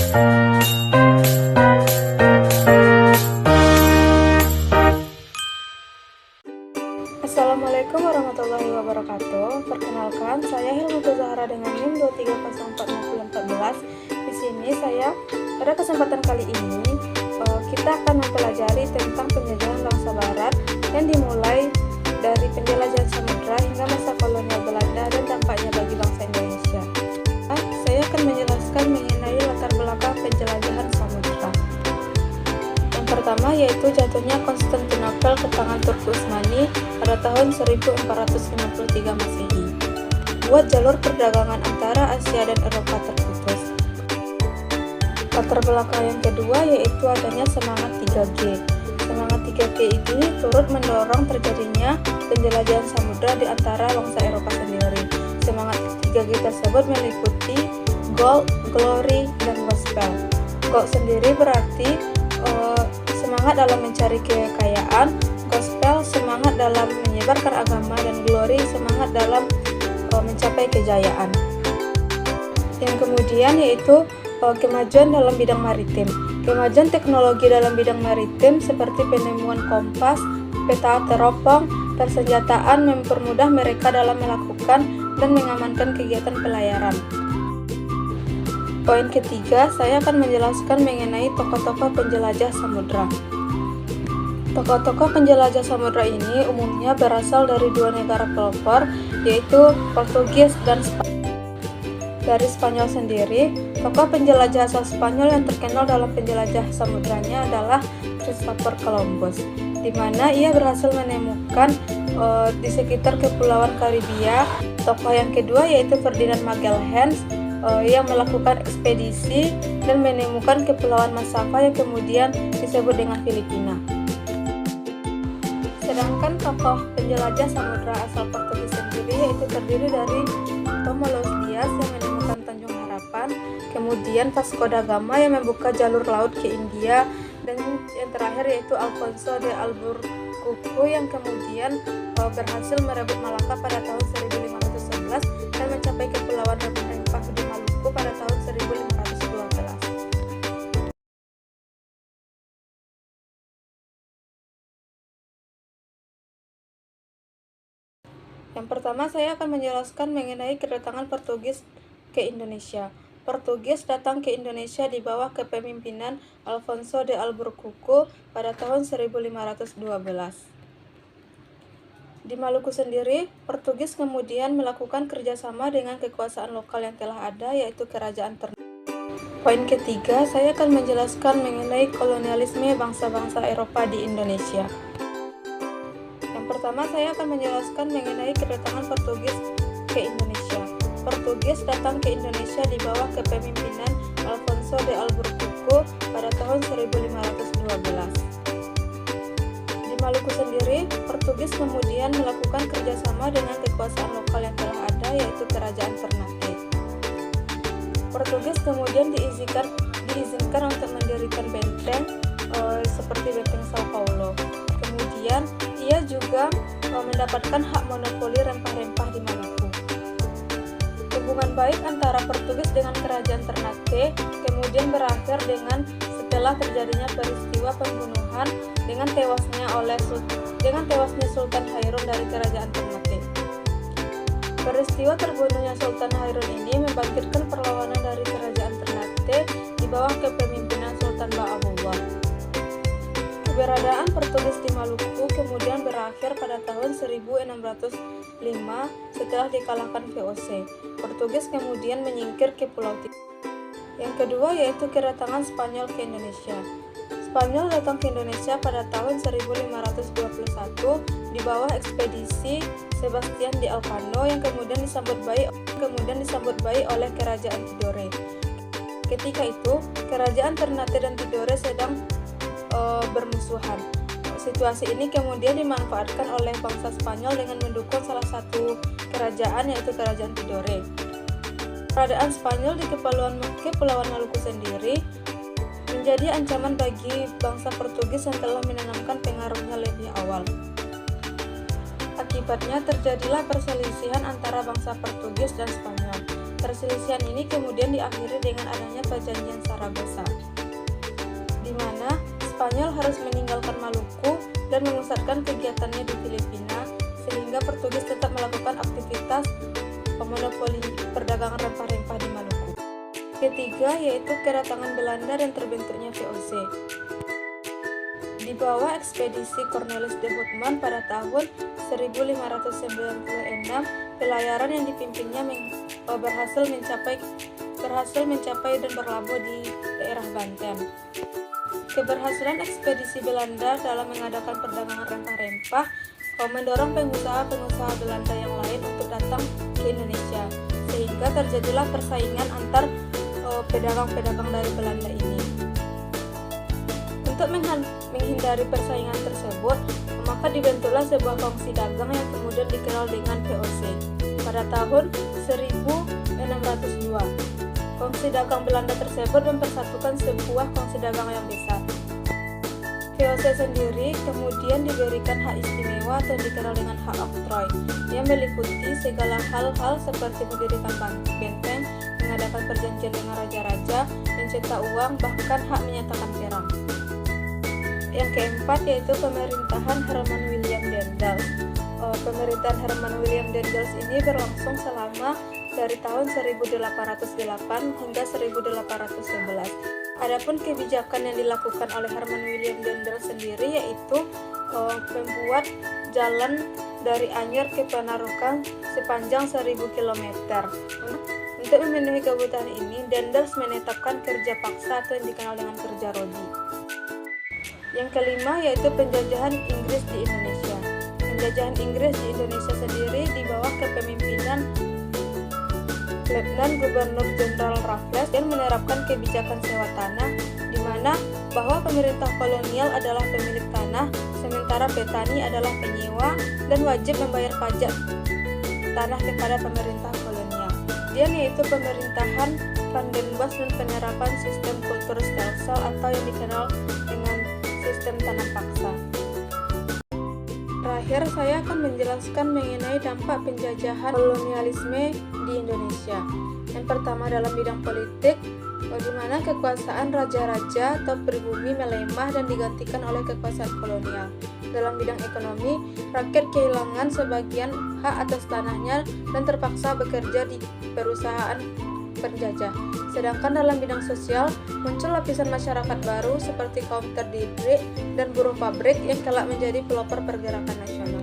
Assalamualaikum warahmatullahi wabarakatuh. Perkenalkan, saya Hilmatul Zahra dengan NIM 2304014. Di sini pada kesempatan kali ini kita akan mempelajari tentang penjajahan bangsa Barat yang dimulai dari penjelajahan samudra hingga masa kolonial Belanda dan dampaknya bagi bangsa Indonesia. Saya akan menjelaskan mengenai latar belakang penjelajahan samudra. Yang pertama yaitu jatuhnya Konstantinopel ke tangan Turki Utsmani pada tahun 1453 Masehi, buat jalur perdagangan antara Asia dan Eropa terputus. Latar belakang yang kedua yaitu adanya semangat 3G. Semangat 3G ini turut mendorong terjadinya penjelajahan samudra di antara bangsa Eropa sendiri. Semangat 3G tersebut meliputi gold, glory, dan gospel. Gold sendiri berarti semangat dalam mencari kekayaan, gospel semangat dalam menyebarkan agama, dan glory semangat dalam mencapai kejayaan. Yang kemudian yaitu kemajuan dalam bidang maritim. Kemajuan teknologi dalam bidang maritim seperti penemuan kompas, peta teropong, persenjataan mempermudah mereka dalam melakukan dan mengamankan kegiatan pelayaran. Poin ketiga, saya akan menjelaskan mengenai tokoh-tokoh penjelajah samudra. Tokoh-tokoh penjelajah samudra ini umumnya berasal dari dua negara pelopor, yaitu Portugis dan Spanyol. Dari Spanyol sendiri, tokoh penjelajah asal Spanyol yang terkenal dalam penjelajah samudranya adalah Christopher Columbus, di mana ia berhasil menemukan di sekitar Kepulauan Karibia. Tokoh yang kedua yaitu Ferdinand Magellan yang melakukan ekspedisi dan menemukan Kepulauan Masava yang kemudian disebut dengan Filipina. Sedangkan tokoh penjelajah samudra asal Portugis sendiri yaitu terdiri dari Tomo Los Dias yang menemukan Tanjung Harapan, kemudian Vasco da Gama yang membuka jalur laut ke India, dan yang terakhir yaitu Alfonso de Albuquerque yang kemudian berhasil merebut Malaka pada tahun 1511 dan mencapai Kepulauan Rempah di Maluku pada tahun 1512. Yang pertama, saya akan menjelaskan mengenai kedatangan Portugis ke Indonesia. Portugis datang ke Indonesia di bawah kepemimpinan Alfonso de Albuquerque pada tahun 1512. Di Maluku sendiri, Portugis kemudian melakukan kerjasama dengan kekuasaan lokal yang telah ada, yaitu Kerajaan Ternate. Poin ketiga, saya akan menjelaskan mengenai kolonialisme bangsa-bangsa Eropa di Indonesia. Pertama, saya akan menjelaskan mengenai kedatangan Portugis ke Indonesia. Portugis datang ke Indonesia di bawah kepemimpinan Alfonso de Albuquerque pada tahun 1512. Di Maluku sendiri, Portugis kemudian melakukan kerjasama dengan kekuasaan lokal yang telah ada, yaitu Kerajaan Ternate. Portugis kemudian diizinkan untuk mendirikan benteng seperti benteng Sao Paulo. Kemudian ia juga mendapatkan hak monopoli rempah-rempah di Maluku. Hubungan baik antara Portugis dengan Kerajaan Ternate kemudian berakhir setelah terjadinya peristiwa pembunuhan dengan tewasnya Sultan Hairun dari Kerajaan Ternate. Peristiwa terbunuhnya Sultan Hairun ini membangkitkan perlawanan dari Kerajaan Ternate di bawah kepemimpinan Sultan Ba'abullah. Keberadaan Portugis di Maluku kemudian berakhir pada tahun 1605 setelah dikalahkan VOC. Portugis kemudian menyingkir ke Pulau Timor. Yang kedua yaitu kedatangan Spanyol ke Indonesia. Spanyol datang ke Indonesia pada tahun 1521 di bawah ekspedisi Sebastian de Elcano yang kemudian disambut baik oleh Kerajaan Tidore. Ketika itu, Kerajaan Ternate dan Tidore sedang bermusuhan. Situasi ini kemudian dimanfaatkan oleh bangsa Spanyol dengan mendukung salah satu kerajaan, yaitu Kerajaan Tidore. Keberadaan Spanyol di Kepulauan Maluku sendiri menjadi ancaman bagi bangsa Portugis yang telah menanamkan pengaruhnya lebih awal. Akibatnya terjadilah perselisihan antara bangsa Portugis dan Spanyol. Perselisihan ini kemudian diakhiri dengan adanya Perjanjian Saragossa, di mana Spanyol harus meninggalkan Maluku dan memusatkan kegiatannya di Filipina, sehingga Portugis tetap melakukan aktivitas monopoli perdagangan rempah-rempah di Maluku. Ketiga yaitu kedatangan Belanda dan terbentuknya VOC. Di bawah ekspedisi Cornelis de Houtman pada tahun 1596, pelayaran yang dipimpinnya berhasil mencapai dan berlabuh di daerah Banten. Keberhasilan ekspedisi Belanda dalam mengadakan perdagangan rempah-rempah mendorong pengusaha-pengusaha Belanda yang lain untuk datang ke Indonesia, sehingga terjadilah persaingan antar pedagang-pedagang dari Belanda ini. Untuk menghindari persaingan tersebut, maka dibentuklah sebuah kongsi dagang yang kemudian dikenal dengan VOC pada tahun 1602. Kongsi dagang Belanda tersebut mempersatukan sebuah kongsi dagang yang besar. VOC sendiri kemudian diberikan hak istimewa atau dikenal dengan hak oktroy, yang meliputi segala hal-hal seperti mendirikan benteng, mengadakan perjanjian dengan raja-raja, mencetak uang, bahkan hak menyatakan perang. Yang keempat yaitu pemerintahan Herman William Daendels. Pemerintahan Herman William Daendels ini berlangsung selama dari tahun 1808 hingga 1811. Adapun kebijakan yang dilakukan oleh Herman William Daendels sendiri yaitu membuat jalan dari Anyer ke Panarukan sepanjang 1000 km. Untuk memenuhi kebutuhan ini, Daendels menetapkan kerja paksa atau yang dikenal dengan kerja rodi. Yang kelima yaitu penjajahan Inggris di Indonesia. Penjajahan Inggris di Indonesia sendiri di bawah kepemimpinan Letnan Gubernur Jenderal Raffles yang menerapkan kebijakan sewa tanah, di mana bahwa pemerintah kolonial adalah pemilik tanah, sementara petani adalah penyewa dan wajib membayar pajak tanah kepada pemerintah kolonial. Kemudian yaitu pemerintahan Van den Bosch dan penerapan sistem kultur stelsel atau yang dikenal dengan sistem tanam paksa. Terakhir, saya akan menjelaskan mengenai dampak penjajahan kolonialisme di Indonesia. Yang pertama dalam bidang politik, di mana kekuasaan raja-raja atau pribumi melemah dan digantikan oleh kekuasaan kolonial. Dalam bidang ekonomi, rakyat kehilangan sebagian hak atas tanahnya dan terpaksa bekerja di perusahaan penjajah. Sedangkan dalam bidang sosial, muncul lapisan masyarakat baru seperti kaum terdidik dan buruh pabrik yang kelak menjadi pelopor pergerakan nasional.